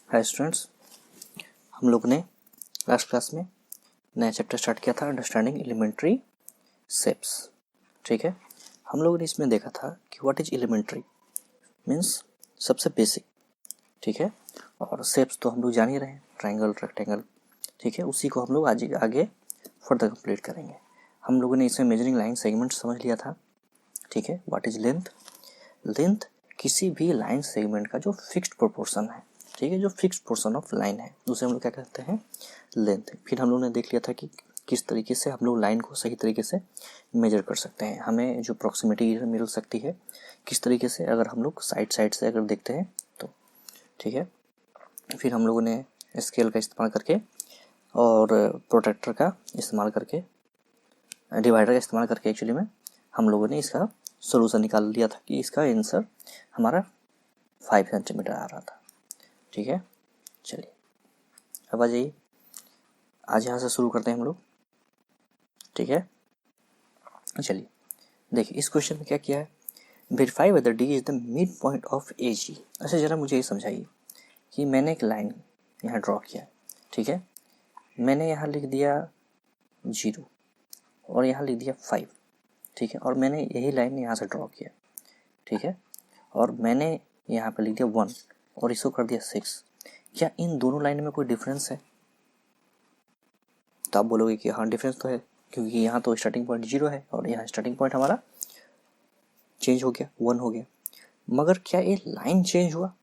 Hi students, हम लोग ने लास्ट क्लास में नया चैप्टर स्टार्ट किया था अंडरस्टैंडिंग एलिमेंट्री शेप्स। ठीक है, हम लोगों ने इसमें देखा था कि व्हाट इज एलिमेंट्री मीन्स सबसे बेसिक। ठीक है, और शेप्स तो हम लोग जान ही रहे हैं, ट्रायंगल, रेक्टेंगल। ठीक है, उसी को हम लोग आज आगे फर्दर कंप्लीट करेंगे। हम लोगों ने इसमें मेजरिंग लाइन सेगमेंट समझ लिया था। ठीक है, व्हाट इज लेंथ। लेंथ किसी भी लाइन सेगमेंट का जो फिक्स्ड प्रोपोर्शन है। ठीक है, जो फिक्स्ड पोर्शन ऑफ लाइन है उसे हम लोग क्या कहते हैं, लेंथ। फिर हम लोग ने देख लिया था कि किस तरीके से हम लोग लाइन को सही तरीके से मेजर कर सकते हैं, हमें जो प्रॉक्सिमिटी मिल सकती है किस तरीके से, अगर हम लोग साइड से अगर देखते हैं तो। ठीक है, फिर हम लोगों ने स्केल का इस्तेमाल करके और प्रोट्रैक्टर का इस्तेमाल करके, डिवाइडर का इस्तेमाल करके एक्चुअली में हम लोगों ने इसका सोल्यूशन निकाल लिया था कि इसका आंसर हमारा 5 सेंटीमीटर आ रहा था। ठीक है, चलिए अब आ जाइए, आज यहाँ से शुरू करते हैं हम लोग। ठीक है, चलिए देखिए इस क्वेश्चन में क्या किया है, verify whether D is the mid point of A G. अच्छा जरा मुझे ये समझाइए कि मैंने एक लाइन यहाँ ड्रॉ किया। ठीक है, मैंने यहाँ लिख दिया 0 और यहाँ लिख दिया 5। ठीक है, और मैंने यही लाइन यहाँ से ड्रॉ किया। ठीक है, और मैंने यहाँ पे लिख दिया 1 और इसको कर दिया 6। क्या इन दोनों लाइन में कोई डिफरेंस है? तो आप बोलोगे कि हाँ डिफरेंस तो है, क्योंकि यहाँ तो स्टार्टिंग पॉइंट 0 है और यहाँ स्टार्टिंग पॉइंट हमारा चेंज हो गया, 1 हो गया। मगर क्या ये लाइन चेंज हुआ?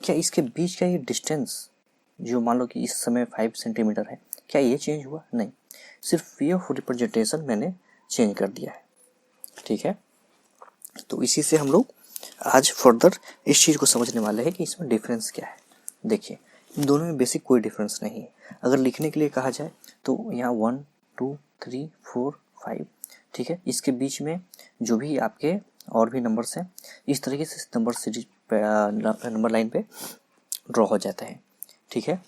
क्या इसके बीच का ये डिस्टेंस जो मान लो कि इस समय 5 सेंटीमीटर है, क्या ये चेंज हुआ? नहीं, सिर्फ वे ऑफ रिप्रेजेंटेशन मैंने चेंज कर दिया है। ठीक है, तो इसी से हम लोग आज फर्दर इस चीज़ को समझने वाले हैं कि इसमें डिफरेंस क्या है। देखिए इन दोनों में बेसिक कोई डिफरेंस नहीं है। अगर लिखने के लिए कहा जाए तो यहाँ 1 2 3 4 5। ठीक है, इसके बीच में जो भी आपके और भी नंबर्स हैं इस तरीके से नंबर सीरीज नंबर लाइन पे ड्रॉ हो जाता है। ठीक है,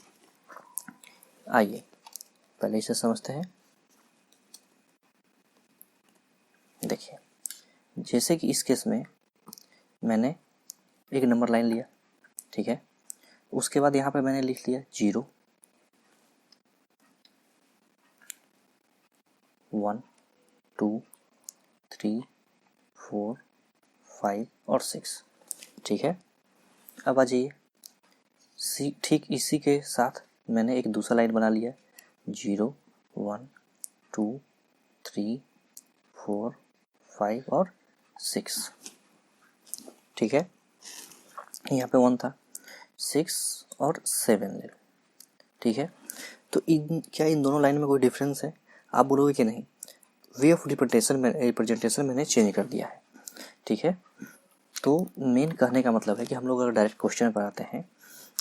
आइए पहले इसे समझते हैं। देखिए जैसे कि इस केस में मैंने एक नंबर लाइन लिया। ठीक है, उसके बाद यहाँ पे मैंने लिख लिया 0 1 2 3 4 5 और 6। ठीक है, अब आ जाइए ठीक इसी के साथ मैंने एक दूसरा लाइन बना लिया 0 1 2 3 4 5 और 6। ठीक है, यहाँ पे 1 था, 6 और 7 ले लो। ठीक है, तो क्या इन दोनों लाइन में कोई डिफरेंस है? आप बोलोगे कि नहीं, वे ऑफ रिप्रेजेंटेशन मैंने चेंज कर दिया है। ठीक है, तो मेन कहने का मतलब है कि हम लोग अगर डायरेक्ट क्वेश्चन पर आते हैं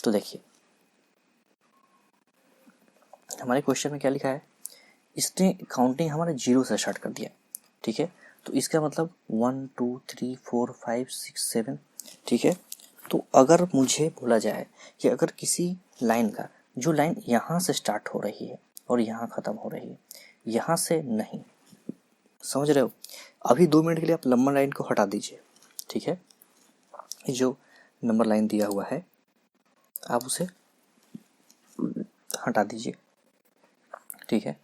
तो देखिए हमारे क्वेश्चन में क्या लिखा है, इसने काउंटिंग हमारे 0 से स्टार्ट कर दिया। ठीक है, तो इसका मतलब 1 2 3 4 5 6 7। ठीक है, तो अगर मुझे बोला जाए कि अगर किसी लाइन का जो लाइन यहाँ से स्टार्ट हो रही है और यहाँ ख़त्म हो रही है, यहाँ से नहीं, समझ रहे हो? अभी 2 मिनट के लिए आप लंबा लाइन को हटा दीजिए। ठीक है, जो नंबर लाइन दिया हुआ है आप उसे हटा दीजिए। ठीक है,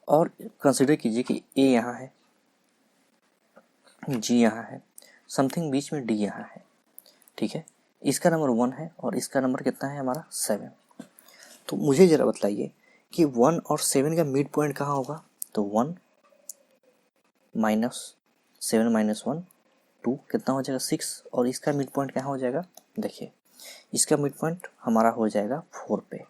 और कंसिडर कीजिए कि ए यहाँ है, जी यहाँ है, समथिंग बीच में डी यहाँ है। ठीक है, इसका नंबर 1 है और इसका नंबर कितना है हमारा 7। तो मुझे ज़रा बताइए कि 1 और 7 का मिड पॉइंट कहाँ होगा? तो 1 माइनस 7 माइनस 1 2 कितना हो जाएगा 6, और इसका मिड पॉइंट कहाँ हो जाएगा? देखिए इसका मिड पॉइंट हमारा हो जाएगा 4 पे।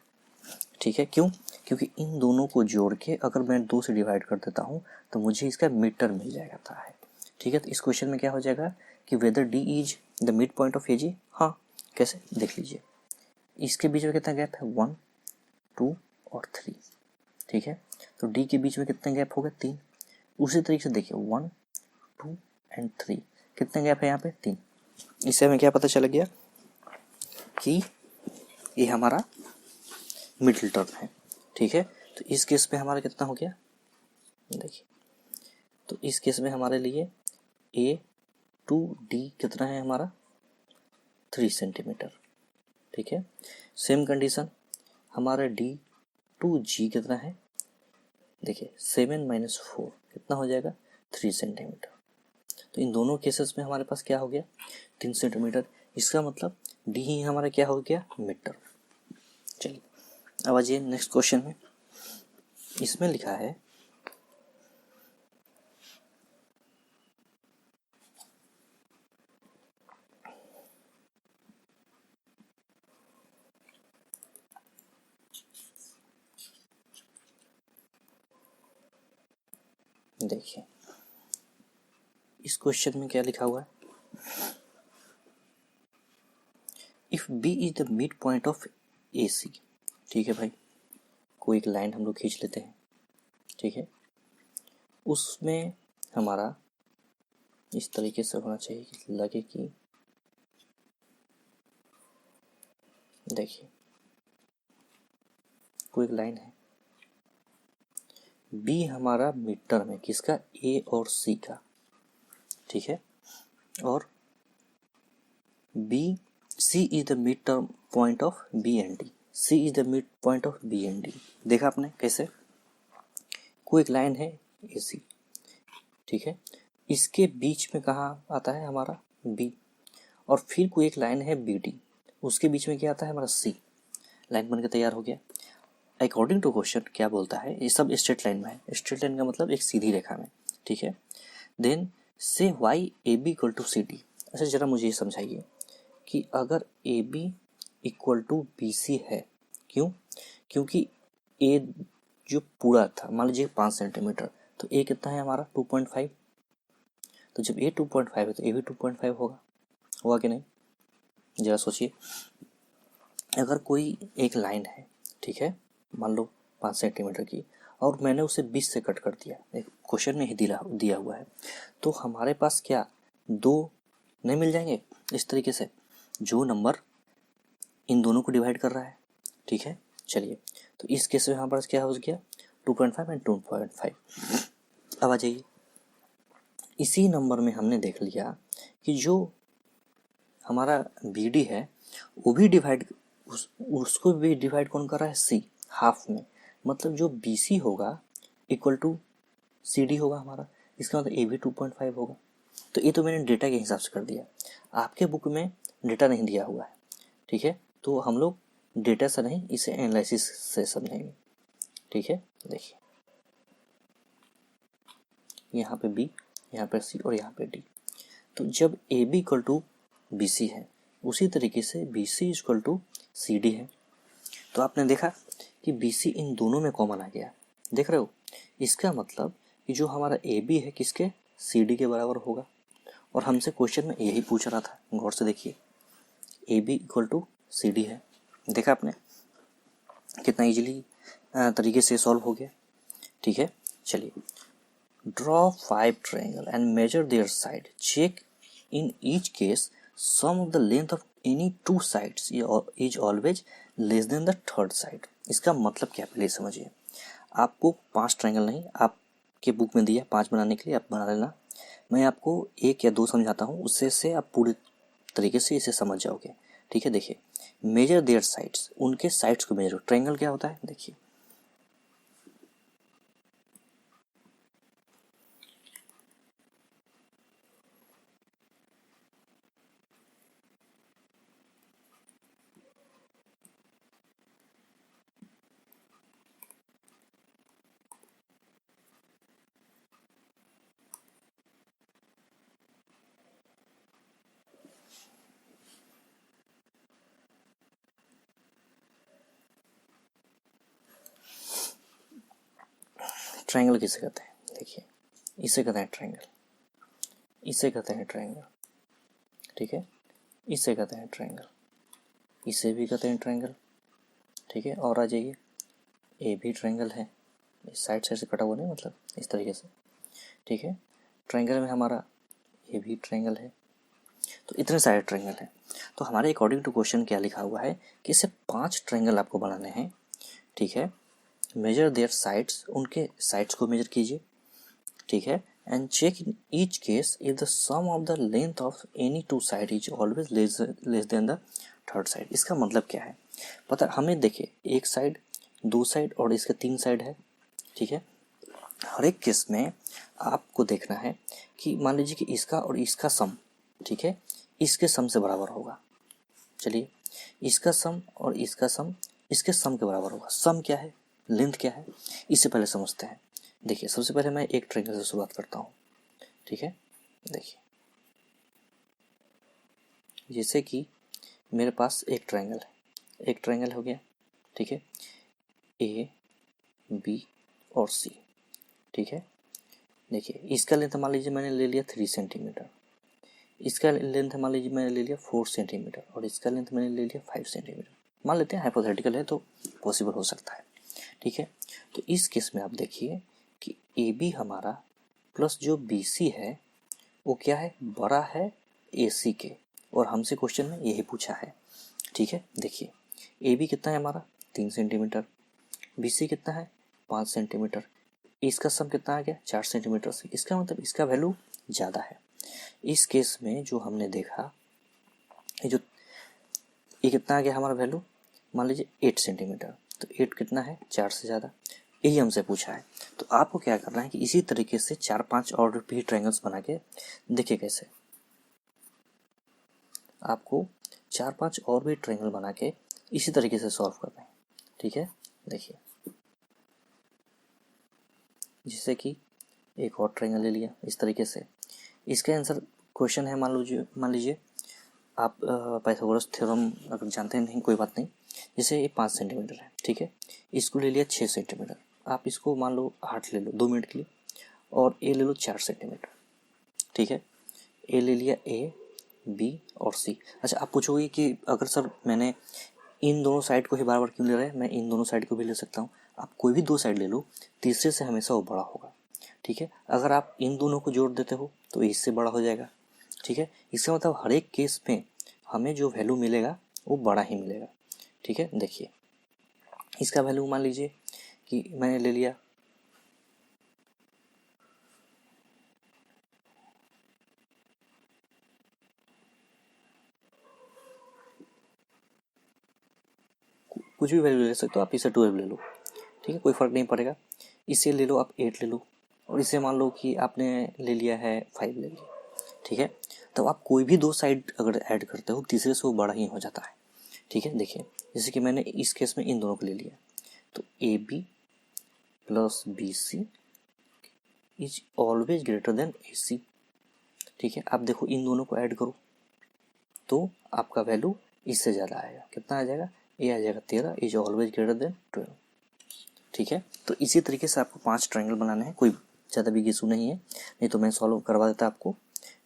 ठीक है, क्यों? क्योंकि इन दोनों को जोड़ के अगर मैं 2 से डिवाइड कर देता हूँ तो मुझे इसका मीटर मिल जाएगा है। ठीक है, तो इस क्वेश्चन में क्या हो जाएगा कि whether D is the mid point of A G. हाँ, कैसे देख लीजिए, इसके बीच में कितना गैप है 1 2 और 3। ठीक है, तो डी के बीच में कितना गैप होगा 3। उसी तरीके से देखिए 1 2 एंड 3 कितना गैप है यहाँ पे 3। इससे हमें क्या पता चल गया कि ये हमारा मिडिल टर्म है। ठीक है, तो इस केस में हमारा कितना हो गया, देखिए तो इस केस में हमारे लिए ए टू डी कितना है हमारा 3 सेंटीमीटर। ठीक है, सेम कंडीशन, हमारा D2G कितना है, देखिए 7 - 4 कितना हो जाएगा, 3 सेंटीमीटर। तो इन दोनों केसेस में हमारे पास क्या हो गया, 3 सेंटीमीटर। इसका मतलब D ही हमारा क्या हो गया, मीटर। चलिए अब आ जाइए नेक्स्ट क्वेश्चन में। इसमें लिखा है देखिए इस क्वेश्चन में क्या लिखा हुआ है, if B is the mid point of AC। ठीक है भाई, कोई एक लाइन हम लोग खींच लेते हैं, ठीक है, उसमें हमारा इस तरीके से होना चाहिए कि लगे कि, देखिए कोई एक लाइन है, B हमारा मीटर में किसका, A और C का, ठीक है, और C is the mid term point of B and D। C is the mid point of B and D। देखा आपने कैसे, कोई एक लाइन है AC, ठीक है, इसके बीच में कहाँ आता है हमारा B, और फिर कोई एक लाइन है BD, उसके बीच में क्या आता है हमारा C। लाइन बनकर तैयार हो गया। अकॉर्डिंग टू क्वेश्चन क्या बोलता है, ये सब स्ट्रेट लाइन में है, स्ट्रेट लाइन का मतलब एक सीधी रेखा में, ठीक है। Then say why AB equal to CD। अच्छा जरा मुझे ये समझाइए कि अगर AB इक्वल टू BC है, क्यों, क्योंकि A जो पूरा था, मान लीजिए 5 सेंटीमीटर, तो A कितना है हमारा 2.5, तो जब A 2.5 है तो A भी 2.5 होगा कि नहीं, जरा सोचिए। अगर कोई एक लाइन है, ठीक है, मान लो 5 सेंटीमीटर की, और मैंने उसे 20 से कट कर दिया, एक क्वेश्चन में ही दिया हुआ है, तो हमारे पास क्या दो नहीं मिल जाएंगे इस तरीके से, जो नंबर इन दोनों को डिवाइड कर रहा है, ठीक है। चलिए तो इस केस में हमारे पास क्या हो गया, 2.5 एंड 2.5। अब आ जाइए, इसी नंबर में हमने देख लिया कि जो हमारा BD है वो भी उसको भी डिवाइड कौन कर रहा है, C, हाफ में, मतलब जो BC होगा इक्वल टू CD होगा हमारा, इसका मतलब A भी 2.5 होगा। तो ये तो मैंने डेटा के हिसाब से कर दिया, आपके बुक में डेटा नहीं दिया हुआ है, ठीक है, तो हम लोग डेटा से नहीं इसे एनालिसिस से समझेंगे, ठीक है। देखिए यहाँ पे B, यहाँ पे C और यहाँ पे D, तो जब AB इक्वल टू BC है, उसी तरीके से BC इक्वल टू CD है, तो आपने देखा कि BC इन दोनों में कॉमन आ गया, देख रहे हो, इसका मतलब कि जो हमारा AB है किसके, CD के बराबर होगा, और हमसे क्वेश्चन में यही पूछ रहा था, गौर से देखिए, AB इक्वल टू CD है, देखा आपने कितना इजीली तरीके से सॉल्व हो गया, ठीक है। चलिए, draw 5 triangle and measure their side, check in each case sum of the length of any 2 sides is always less than the third side. इसका मतलब क्या, पहले समझिए, आपको 5 ट्रायंगल नहीं, आपके बुक में दिया 5 बनाने के लिए, आप बना लेना, मैं आपको 1 या 2 समझाता हूँ, उससे से आप पूरी तरीके से इसे समझ जाओगे, ठीक है। देखिए, मेजर देयर साइड्स, उनके साइड्स को मेजर, ट्रायंगल क्या होता है, देखिए ट्रायंगल किसे कहते हैं, देखिए इसे कहते हैं ट्रायंगल, इसे कहते हैं ट्रायंगल, ठीक है, इसे कहते हैं ट्रायंगल, इसे भी कहते हैं ट्रायंगल, ठीक है। और आ जाइए, ए भी ट्रायंगल है, इस साइड से कटा हुआ नहीं, मतलब इस तरीके से, ठीक है। ट्रायंगल में हमारा ये भी ट्रायंगल है, तो इतने सारे ट्रायंगल हैं। तो हमारे अकॉर्डिंग टू क्वेश्चन क्या लिखा हुआ है कि इसे 5 ट्रायंगल आपको बनाने हैं, ठीक है। मेजर देयर साइड्स, उनके साइड्स को मेजर कीजिए, ठीक है, and check in each case if the sum of the length of any 2 side is always less than the third side. इसका मतलब क्या है पता हमें, देखिए एक साइड, दो साइड और इसके तीन साइड है, ठीक है। हर एक केस में आपको देखना है कि मान लीजिए कि इसका और इसका सम, ठीक है, इसके सम से बराबर होगा। चलिए, इसका सम और इसका सम इसके सम के बराबर होगा। सम क्या है, लेंथ क्या है, इससे पहले समझते हैं। देखिए सबसे पहले मैं एक ट्रायंगल से शुरुआत करता हूँ, ठीक है। देखिए जैसे कि मेरे पास एक ट्रायंगल है, एक ट्रायंगल हो गया, ठीक है, ए बी और सी, ठीक है। देखिए इसका लेंथ मान लीजिए मैंने ले लिया 3 सेंटीमीटर, इसका लेंथ मान लीजिए मैंने ले लिया 4 सेंटीमीटर और इसका लेंथ मैंने ले लिया 5 सेंटीमीटर। मान लेते हैं हाइपोथेटिकल है तो पॉसिबल हो सकता है, ठीक है। तो इस केस में आप देखिए कि ए बी हमारा प्लस जो बी सी है वो क्या है, बड़ा है ए सी के, और हमसे क्वेश्चन में यही पूछा है, ठीक है। देखिए ए बी कितना है हमारा 3 सेंटीमीटर, बी सी कितना है 5 सेंटीमीटर, इसका सम कितना आ गया 4 सेंटीमीटर से, इसका मतलब इसका वैल्यू ज़्यादा है। इस केस में जो हमने देखा ये कितना आ गया हमारा वैल्यू, मान लीजिए 8 सेंटीमीटर, तो 8 कितना है 4 से ज़्यादा, यही हमसे पूछा है। तो आपको क्या करना है कि इसी तरीके से 4-5 और भी ट्रायंगल्स बना के देखिए कैसे, आपको 4-5 और भी ट्रायंगल बना के इसी तरीके से सॉल्व करना है, ठीक है। देखिए जैसे कि एक और ट्रायंगल ले लिया इस तरीके से, इसका आंसर क्वेश्चन है, मान लीजिए आप पाइथागोरस थ्योरम अगर जानते नहीं कोई बात नहीं, जैसे ये 5 सेंटीमीटर है, ठीक है, इसको ले लिया 6 सेंटीमीटर, आप इसको मान लो 8 ले लो 2 मिनट के लिए, और ए ले लो 4 सेंटीमीटर, ठीक है। ए ले लिया, ए बी और सी। अच्छा आप पूछोगे कि अगर सर मैंने इन दोनों साइड को ही बार बार क्यों ले रहे हैं, मैं इन दोनों साइड को भी ले सकता हूँ। आप कोई भी दो साइड ले लो, तीसरे से हमेशा वो बड़ा होगा, ठीक है। अगर आप इन दोनों को जोड़ देते हो तो इससे बड़ा हो जाएगा, ठीक है। इसका मतलब हर एक केस में हमें जो वैल्यू मिलेगा वो बड़ा ही मिलेगा, ठीक है। देखिए इसका वैल्यू मान लीजिए कि मैंने ले लिया कुछ भी वैल्यू ले सकते हो आप, इसे 12 ले लो, ठीक है, कोई फ़र्क नहीं पड़ेगा। इसे ले लो आप 8 ले लो, और इसे मान लो कि आपने ले लिया है 5 ले लिया, ठीक है। तो आप कोई भी दो साइड अगर ऐड करते हो तीसरे से वो बड़ा ही हो जाता है, ठीक है। देखिए जैसे कि मैंने इस केस में इन दोनों को ले लिया, तो A B plus B C is always greater than A C, ठीक है। आप देखो इन दोनों को ऐड करो तो आपका वैल्यू इससे ज़्यादा आएगा, कितना आ जाएगा, ये आ जाएगा 13 इज ऑलवेज ग्रेटर देन 12, ठीक है। तो इसी तरीके से आपको 5 ट्रायंगल बनाने हैं, कोई ज़्यादा बिग इशू नहीं है, नहीं तो मैं सॉल्व करवा देता आपको,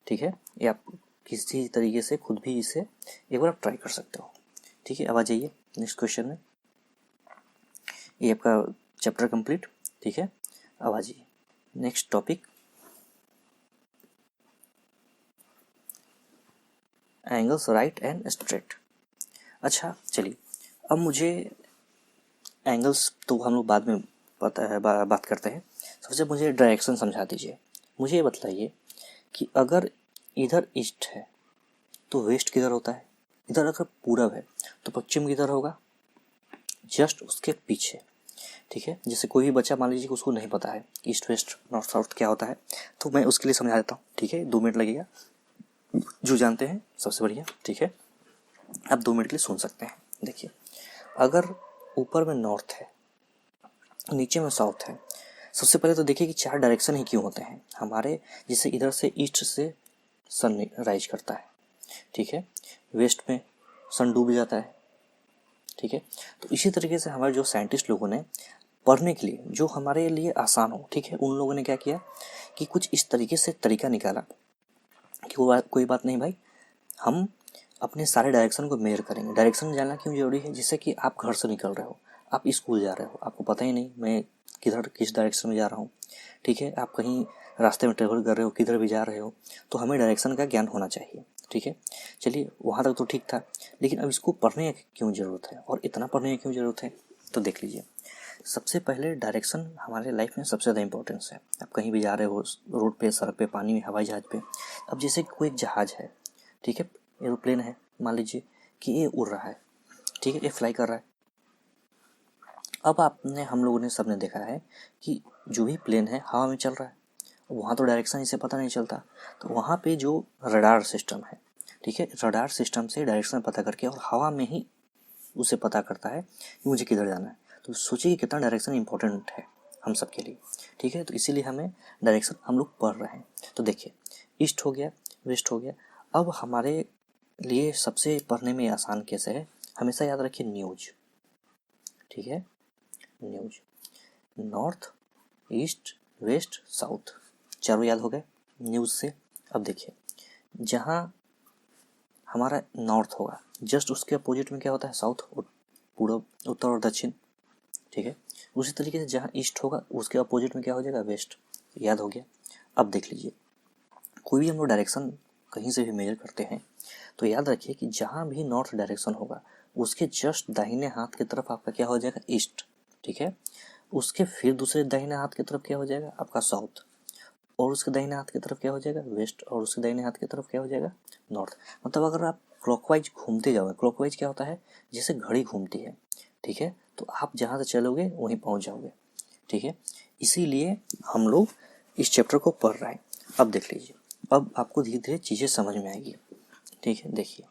ठीक है। ये आप किसी तरीके से खुद भी इसे एक बार आप ट्राई कर सकते हो, ठीक है। अब आ जाइए नेक्स्ट क्वेश्चन में, ये आपका चैप्टर कंप्लीट, ठीक है। अब आ जाइए next topic, angles right and straight. अच्छा चलिए, अब मुझे एंगल्स तो हम लोग बाद में पता है बात करते हैं, सबसे मुझे डायरेक्शन समझा दीजिए। मुझे ये बताइए कि अगर इधर ईस्ट है तो वेस्ट किधर होता है, इधर अगर पूरब है तो पश्चिम किधर होगा, जस्ट उसके पीछे, ठीक है। जैसे कोई भी बच्चा मान लीजिए कि उसको नहीं पता है ईस्ट वेस्ट नॉर्थ साउथ क्या होता है, तो मैं उसके लिए समझा देता हूँ, ठीक है। 2 मिनट लगेगा, जो जानते हैं सबसे बढ़िया, ठीक है। आप 2 मिनट के लिए सुन सकते हैं। देखिए अगर ऊपर में नॉर्थ है, नीचे में साउथ है, सबसे पहले तो देखिए कि 4 डायरेक्शन ही क्यों होते हैं हमारे, जैसे इधर से ईस्ट से सन राइज करता है, ठीक है, वेस्ट में सन डूब जाता है, ठीक है। तो इसी तरीके से हमारे जो साइंटिस्ट लोगों ने पढ़ने के लिए जो हमारे लिए आसान हो, ठीक है, उन लोगों ने क्या किया कि कुछ इस तरीके से तरीका निकाला कि कोई बात नहीं भाई, हम अपने सारे डायरेक्शन को मेजर करेंगे। डायरेक्शन जानना क्यों जरूरी है, जिससे कि आप घर से निकल रहे हो, आप स्कूल जा रहे हो, आपको पता ही नहीं मैं किस डायरेक्शन में जा रहा हूँ, ठीक है। आप कहीं रास्ते में ट्रेवल कर रहे हो, किधर भी जा रहे हो, तो हमें डायरेक्शन का ज्ञान होना चाहिए, ठीक है। चलिए वहाँ तक तो ठीक था, लेकिन अब इसको पढ़ने की क्यों ज़रूरत है और इतना पढ़ने की क्यों ज़रूरत है, तो देख लीजिए। सबसे पहले डायरेक्शन हमारे लाइफ में सबसे ज़्यादा इंपॉर्टेंस है। आप कहीं भी जा रहे हो, रोड पे, सड़क पे, पानी में, हवाई जहाज़ पे, अब जैसे कोई एक जहाज़ है, ठीक है, एरोप्लेन है, मान लीजिए कि ये उड़ रहा है, ठीक है, ये फ्लाई कर रहा है। अब आपने हम लोगों ने सबने देखा है कि जो भी प्लेन है हवा में चल रहा है, वहाँ तो डायरेक्शन इसे पता नहीं चलता, तो वहाँ पे जो रडार सिस्टम है, ठीक है, रडार सिस्टम से डायरेक्शन पता करके और हवा में ही उसे पता करता है कि मुझे किधर जाना है। तो सोचिए कितना डायरेक्शन इंपॉर्टेंट है हम सब के लिए, ठीक है। तो इसीलिए हमें डायरेक्शन हम लोग पढ़ रहे हैं। तो देखिए, ईस्ट हो गया, वेस्ट हो गया। अब हमारे लिए सबसे पढ़ने में आसान कैसे है, हमेशा याद रखिए न्यूज, ठीक है, news, north, east, west, south, चारों याद हो गए न्यूज़ से। अब देखिए, जहाँ हमारा नॉर्थ होगा जस्ट उसके अपोजिट में क्या होता है, साउथ, पूर्व, उत्तर और दक्षिण, ठीक है। उसी तरीके से जहाँ ईस्ट होगा उसके अपोजिट में क्या हो जाएगा, वेस्ट, याद हो गया। अब देख लीजिए, कोई भी हम लोग डायरेक्शन कहीं से भी मेजर करते हैं तो याद रखिए कि जहाँ भी नॉर्थ डायरेक्शन होगा उसके जस्ट दाहिने हाथ की तरफ आपका क्या हो जाएगा, ईस्ट, ठीक है। उसके फिर दूसरे दाहिने हाथ की तरफ क्या हो जाएगा आपका साउथ, और उसके दाहिने हाथ की तरफ क्या हो जाएगा वेस्ट, और उसके दाहिने हाथ की तरफ क्या हो जाएगा नॉर्थ। मतलब अगर आप क्लॉकवाइज घूमते जाओगे, क्लॉकवाइज क्या होता है, जैसे घड़ी घूमती है, ठीक है, तो आप जहाँ से चलोगे वहीं पहुँच जाओगे, ठीक है। इसीलिए हम लोग इस चैप्टर को पढ़ रहे हैं। अब देख लीजिए, अब आपको धीरे धीरे चीज़ें समझ में आएगी, ठीक है। देखिए,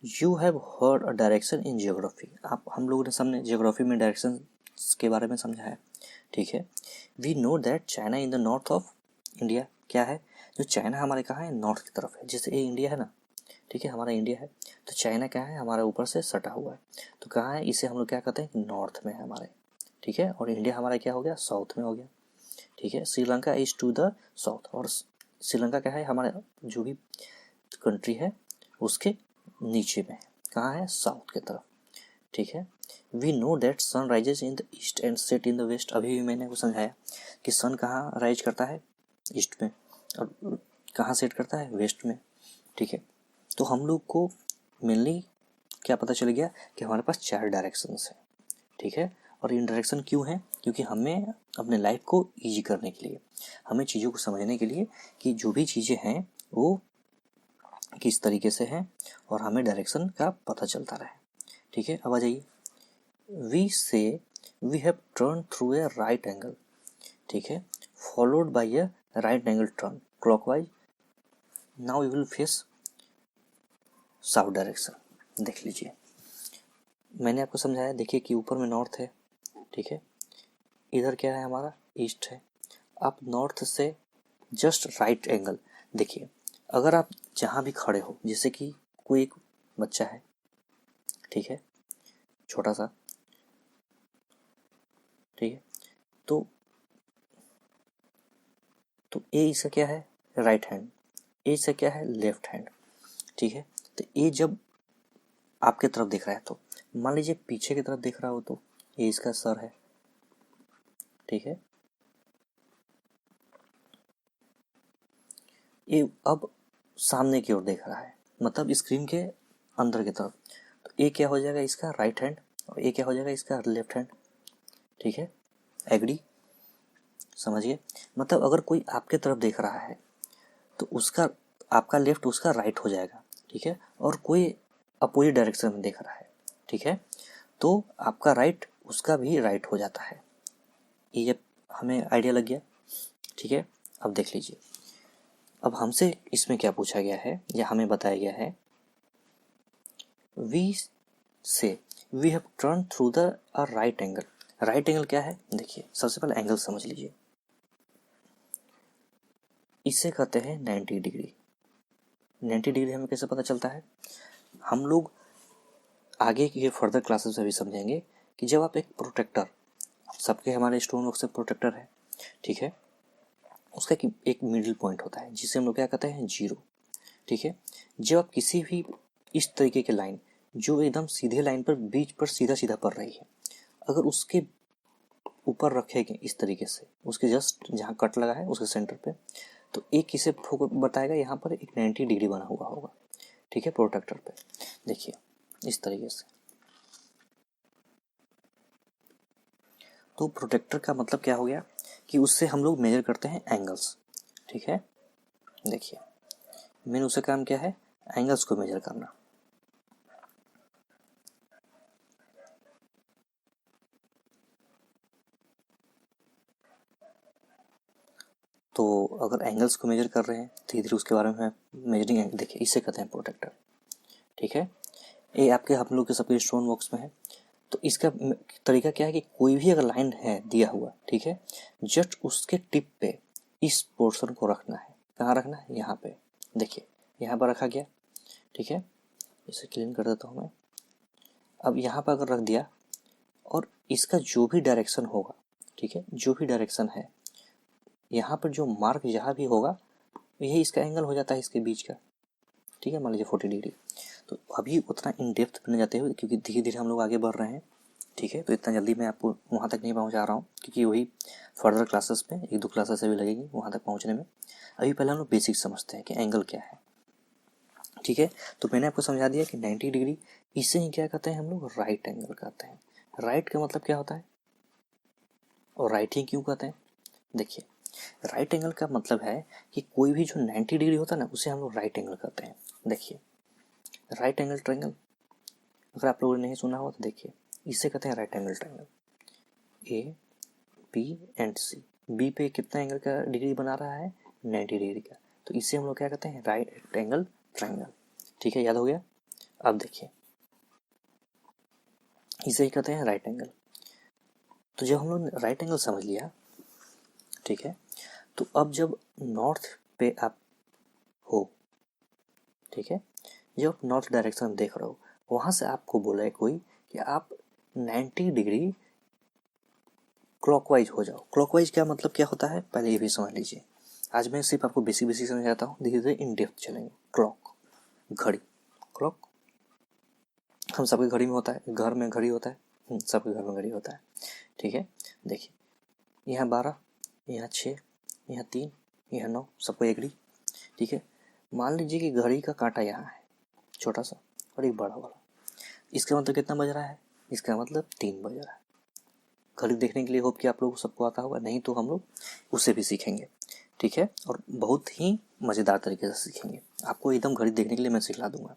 you have heard a direction in geography. आप हम लोगों ने सामने जियोग्राफी में डायरेक्शन के बारे में समझा है, ठीक है। We know that China in the north of India, क्या है, जो चाइना हमारे कहाँ है, नॉर्थ की तरफ है। जैसे ये इंडिया है ना, ठीक है, हमारा इंडिया है, तो चाइना क्या है, हमारे ऊपर से सटा हुआ है, तो कहाँ है, इसे हम लोग क्या कहते हैं, नॉर्थ में है हमारे, ठीक है। और इंडिया हमारा क्या हो गया, साउथ में हो गया, ठीक है। Sri Lanka is to the south, और श्रीलंका क्या है, हमारे जो भी कंट्री है उसके नीचे में है, कहाँ है, साउथ की तरफ, ठीक है। We know that sun rises in the east and set in the west. अभी भी मैंने आपको समझाया कि सन कहाँ राइज करता है, ईस्ट में, और कहाँ सेट करता है, वेस्ट में, ठीक है। तो हम लोग को मेनली क्या पता चल गया कि हमारे पास 4 डायरेक्शंस हैं, ठीक है। और इन डायरेक्शन क्यों है, क्योंकि हमें अपने लाइफ को ईजी करने के लिए, हमें चीज़ों को समझने के लिए कि जो भी चीज़ें हैं वो किस तरीके से है और हमें डायरेक्शन का पता चलता रहे, ठीक है। अब आ जाइए, we say we have turn through a right angle, ठीक है, followed by a right angle turn clockwise, now you will face south direction. देख लीजिए, मैंने आपको समझाया, देखिए कि ऊपर में नॉर्थ है, ठीक है, इधर क्या है हमारा, ईस्ट है। आप नॉर्थ से जस्ट राइट एंगल, देखिए अगर आप जहाँ भी खड़े हो, जैसे कि कोई एक बच्चा है, ठीक है, छोटा सा, ठीक है, तो ए इसका क्या है, राइट हैंड, ए इसका क्या है, लेफ्ट हैंड, ठीक है। तो ए जब आपके तरफ देख रहा है, तो मान लीजिए पीछे की तरफ देख रहा हो तो ये इसका सर है, ठीक है। ये अब सामने की ओर देख रहा है, मतलब स्क्रीन के अंदर की तरफ, तो ए क्या हो जाएगा इसका राइट हैंड, और ए क्या हो जाएगा इसका लेफ्ट हैंड, ठीक है। एग्री, समझिए, मतलब अगर कोई आपके तरफ देख रहा है तो उसका आपका लेफ्ट उसका राइट हो जाएगा, ठीक है। और कोई अपोजिट डायरेक्शन में देख रहा है, ठीक है, तो आपका राइट उसका भी राइट हो जाता है। ये हमें आइडिया लग गया, ठीक है। अब देख लीजिए, अब हमसे इसमें क्या पूछा गया है या हमें बताया गया है, we say we have turn through the a right angle. Right angle क्या है, देखिए सबसे पहले एंगल समझ लीजिए, इसे कहते हैं 90 डिग्री। 90 डिग्री हमें कैसे पता चलता है, हम लोग आगे के फर्दर क्लासेस में भी समझेंगे कि जब आप एक प्रोटेक्टर, सबके हमारे स्टूडेंट लोग से प्रोटेक्टर है, ठीक है, उसका एक मिडिल पॉइंट होता है जिसे हम लोग क्या कहते हैं, जीरो, ठीक है। जब आप किसी भी इस तरीके के लाइन जो एकदम सीधे लाइन पर बीच पर सीधा सीधा पड़ रही है, अगर उसके ऊपर रखेंगे इस तरीके से, उसके जस्ट जहाँ कट लगा है उसके सेंटर पे, तो एक किसे बताएगा, यहाँ पर एक 90 डिग्री बना हुआ होगा, ठीक है, प्रोटेक्टर पे। देखिए इस तरीके से, तो प्रोटेक्टर का मतलब क्या हो गया कि उससे हम लोग मेजर करते हैं एंगल्स, ठीक है। देखिए मेन उसका काम क्या है, एंगल्स को मेजर करना। तो अगर एंगल्स को मेजर कर रहे हैं धीरे धीरे उसके बारे में मेजरिंग एंगल, देखिए इसे कहते हैं प्रोटेक्टर। ठीक है, ये आपके हम लोग के सबके स्टोन बॉक्स में है। तो इसका तरीका क्या है कि कोई भी अगर लाइन है दिया हुआ, ठीक है, जस्ट उसके टिप पे इस पोर्शन को रखना है। कहाँ रखना है, यहाँ पे, देखिए यहाँ पर रखा गया। ठीक है, इसे क्लीन कर देता हूँ मैं। अब यहाँ पर अगर रख दिया और इसका जो भी डायरेक्शन होगा, ठीक है, जो भी डायरेक्शन है, यहाँ पर जो मार्क जहाँ भी होगा यही इसका एंगल हो जाता है इसके बीच का। ठीक है, मान लीजिए 40 डिग्री। तो अभी उतना इन डेप्थ में जाते हुए, क्योंकि धीरे धीरे हम लोग आगे बढ़ रहे हैं, ठीक है, तो इतना जल्दी मैं आपको वहाँ तक नहीं पहुँचा रहा हूँ, क्योंकि वही फर्दर क्लासेस में 1-2 क्लासेस अभी लगेगी वहाँ तक पहुँचने में। अभी पहले हम लोग बेसिक समझते हैं कि एंगल क्या है। ठीक है, तो मैंने आपको समझा दिया कि 90 डिग्री, इसे ही क्या कहते हैं हम लोग, राइट एंगल कहते हैं। राइट का मतलब क्या होता है, और राइट ही क्यों कहते हैं, देखिए राइट एंगल का मतलब है कि कोई भी जो 90 डिग्री होता है ना, उसे हम लोग राइट एंगल कहते हैं। देखिए राइट एंगल ट्रायंगल, अगर आप लोगों ने नहीं सुना हो तो देखिए, इसे कहते हैं right angle triangle. A B and C, B पे कितना एंगल का डिग्री बना रहा है, 90 डिग्री का, तो इसे हम लोग क्या कहते हैं, राइट एंगल ट्रायंगल। ठीक है, याद हो गया। अब देखिए इसे ही कहते हैं राइट एंगल। तो जब हम लोग राइट एंगल समझ लिया, ठीक है, तो अब जब नॉर्थ पे आप हो, ठीक है, जब आप नॉर्थ डायरेक्शन में देख रहे हो, वहाँ से आपको बोला है कोई कि आप 90 डिग्री क्लॉकवाइज हो जाओ। क्लॉकवाइज क्या मतलब क्या होता है, पहले ये भी समझ लीजिए। आज मैं सिर्फ आपको बेसिक बेसिक समझाता हूँ, धीरे धीरे इन डेप्थ चलेंगे। क्लॉक, घड़ी, क्लॉक हम सबके घड़ी में होता है, घर में घड़ी होता है, सबके घर में घड़ी होता है। ठीक है, देखिए यहाँ 12, यहाँ 6, यहाँ 3, यहाँ 9, सबको एक घड़ी। ठीक है, मान लीजिए कि घड़ी का कांटा यहाँ है छोटा सा और एक बड़ा वाला, इसका मतलब कितना बज रहा है, इसका मतलब 3 बज रहा है। घड़ी देखने के लिए होप कि आप लोग सबको आता होगा, नहीं तो हम लोग उसे भी सीखेंगे। ठीक है, और बहुत ही मज़ेदार तरीके से सीखेंगे, आपको एकदम घड़ी देखने के लिए मैं सिखला दूंगा।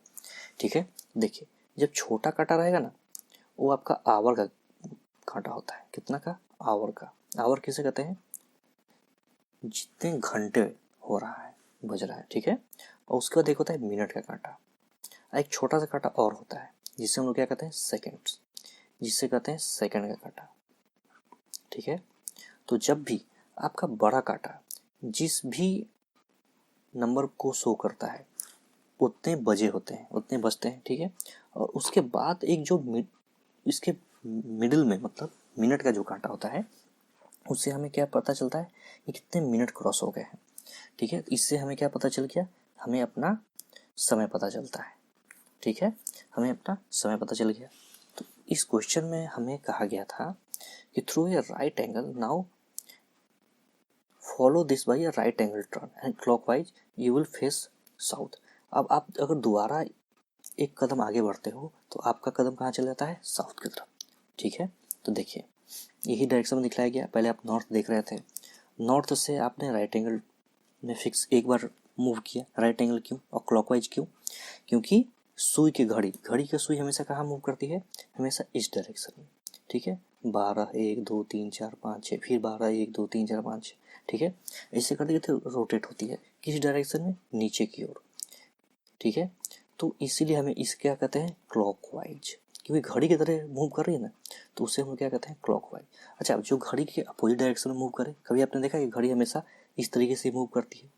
ठीक है, देखिए जब छोटा कांटा रहेगा ना, वो आपका आवर का कांटा होता है। कितना का, आवर का। आवर किसे कहते हैं, जितने घंटे हो रहा है, बज रहा है। ठीक है, और उसके बाद एक होता है मिनट का कांटा, एक छोटा सा कांटा और होता है जिससे हम लोग क्या कहते हैं, सेकेंड्स, जिससे कहते हैं सेकंड का कांटा। ठीक है, तो जब भी आपका बड़ा कांटा जिस भी नंबर को शो करता है उतने बजे होते हैं, उतने बजते हैं। ठीक है, और उसके बाद एक जो इसके मिडिल में, मतलब मिनट का जो कांटा होता है, उससे हमें क्या पता चलता है कि कितने मिनट क्रॉस हो गए हैं। ठीक है, इससे हमें क्या पता चल गया, हमें अपना समय पता चलता है। ठीक है, हमें अपना समय पता चल गया। तो इस क्वेश्चन में हमें कहा गया था कि through a right angle now follow this by a right angle turn and clockwise you will face south. अब आप अगर दोबारा एक कदम आगे बढ़ते हो तो आपका कदम कहाँ चला जाता है, साउथ की तरफ। ठीक है, तो देखिए यही डायरेक्शन में दिखलाया गया। पहले आप नॉर्थ देख रहे थे, नॉर्थ से आपने राइट एंगल में फिक्स एक बार मूव किया। राइट एंगल क्यों और क्लॉकवाइज क्यों, क्योंकि सुई की घड़ी की सुई हमेशा कहाँ मूव करती है, हमेशा इस डायरेक्शन में। ठीक है, 12 1 2 3 4 5 6, फिर 12 1 2 3 4 5 6। ठीक है, ऐसे करते करते रोटेट होती है किस डायरेक्शन में, नीचे की ओर। ठीक है, तो इसीलिए हमें इस क्या कहते हैं, क्लॉकवाइज, क्योंकि घड़ी की तरह मूव कर रही है ना, तो उसे हम क्या कहते हैं, क्लॉकवाइज। अच्छा, अब जो घड़ी के अपोजिट डायरेक्शन में मूव करे, कभी आपने देखा कि घड़ी हमेशा इस तरीके से मूव करती है।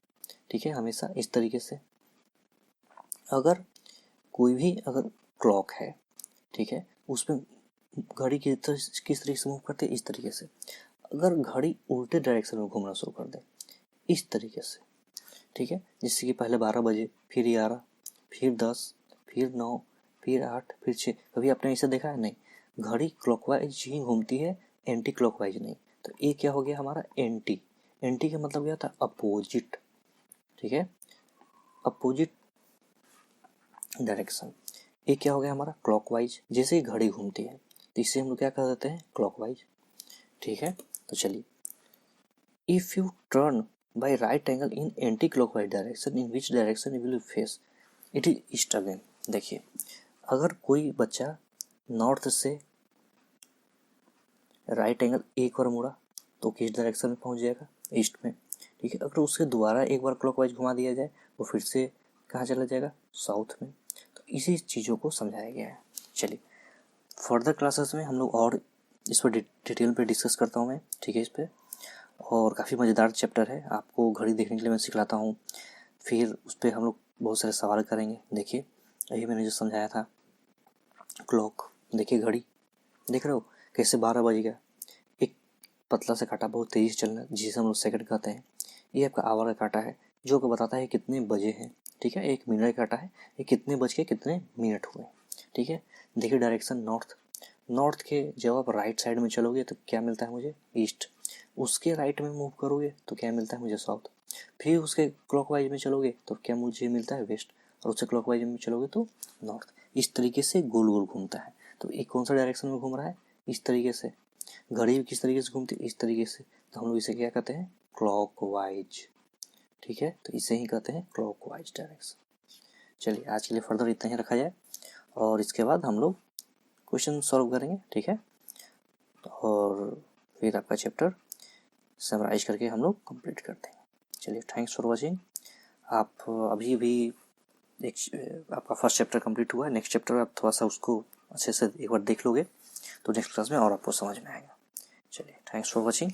ठीक है, हमेशा इस तरीके से। अगर कोई भी अगर क्लॉक है, ठीक है, उसमें घड़ी किस तरीके से मूव करते हैं, इस तरीके से। अगर घड़ी उल्टे डायरेक्शन में घूमना शुरू कर दे, इस तरीके से, ठीक है, जिससे कि पहले 12 बजे, फिर 11, फिर 10, फिर 9, फिर 8, फिर 6, कभी आपने इसे देखा है, नहीं। घड़ी क्लॉकवाइज ही घूमती है, एंटी क्लॉकवाइज नहीं। तो ये क्या हो गया हमारा, एंटी। एंटी का मतलब क्या था, अपोजिट। ठीक है, अपोजिट डायरेक्शन। ये क्या हो गया हमारा, क्लॉकवाइज। जैसे ही घड़ी घूमती है तो इससे हम लोग क्या कर देते हैं, क्लॉकवाइज। ठीक है, तो चलिए, if U turn by right angle in anti clockwise direction, in which direction you will face it is east again. देखिए, अगर कोई बच्चा नॉर्थ से राइट एंगल एक बार मुड़ा तो किस डायरेक्शन में पहुंच जाएगा, ईस्ट में। ठीक है, अगर उससे दोबारा एक बार क्लॉकवाइज घुमा दिया जाए वो फिर से कहाँ चला जाएगा, साउथ में। तो इसी चीज़ों को समझाया गया है। चलिए फर्दर क्लासेस में हम लोग और इस पर डिटेल पे डिस्कस करता हूँ मैं, ठीक है, इस पर। और काफ़ी मज़ेदार चैप्टर है, आपको घड़ी देखने के लिए मैं सिखलाता हूँ, फिर उस पर हम लोग बहुत सारे सवाल करेंगे। देखिए यही मैंने जो समझाया था, क्लॉक, देखिए घड़ी देख रहे हो कैसे 12 बज गया, एक पतला सा कांटा बहुत तेज़ी से चलना जिसे हम लोग सेकंड कहते हैं, ये आपका आवर का कांटा है जो आपको बताता है कितने बजे हैं। ठीक है, एक मिनट का कांटा है, ये कितने बज के कितने मिनट हुए। ठीक है, देखिए डायरेक्शन नॉर्थ, नॉर्थ के जब आप राइट साइड में चलोगे तो क्या मिलता है मुझे, ईस्ट। उसके राइट में मूव करोगे तो क्या मिलता है मुझे, साउथ। फिर उसके क्लॉकवाइज में चलोगे तो क्या मुझे मिलता है, वेस्ट। और उससे क्लॉकवाइज में चलोगे तो नॉर्थ। इस तरीके से गोल गोल घूमता है। तो ये कौन सा डायरेक्शन में घूम रहा है, इस तरीके से। घड़ी किस तरीके से घूमती है, इस तरीके से। तो हम लोग इसे क्या कहते हैं, क्लॉकवाइज। ठीक है, तो इसे ही कहते हैं क्लॉकवाइज डायरेक्शन। चलिए आज के लिए फर्दर इतना ही रखा जाए, और इसके बाद हम लोग क्वेश्चन सॉल्व करेंगे। ठीक है, और फिर आपका चैप्टर समराइज करके हम लोग कंप्लीट करते हैं। चलिए थैंक्स फॉर वॉचिंग। आप अभी भी एक आपका फर्स्ट चैप्टर कंप्लीट हुआ है, नेक्स्ट चैप्टर आप थोड़ा सा उसको अच्छे से एक बार देख लोगे तो नेक्स्ट क्लास में और आपको समझ में आएगा। चलिए थैंक्स फॉर वॉचिंग।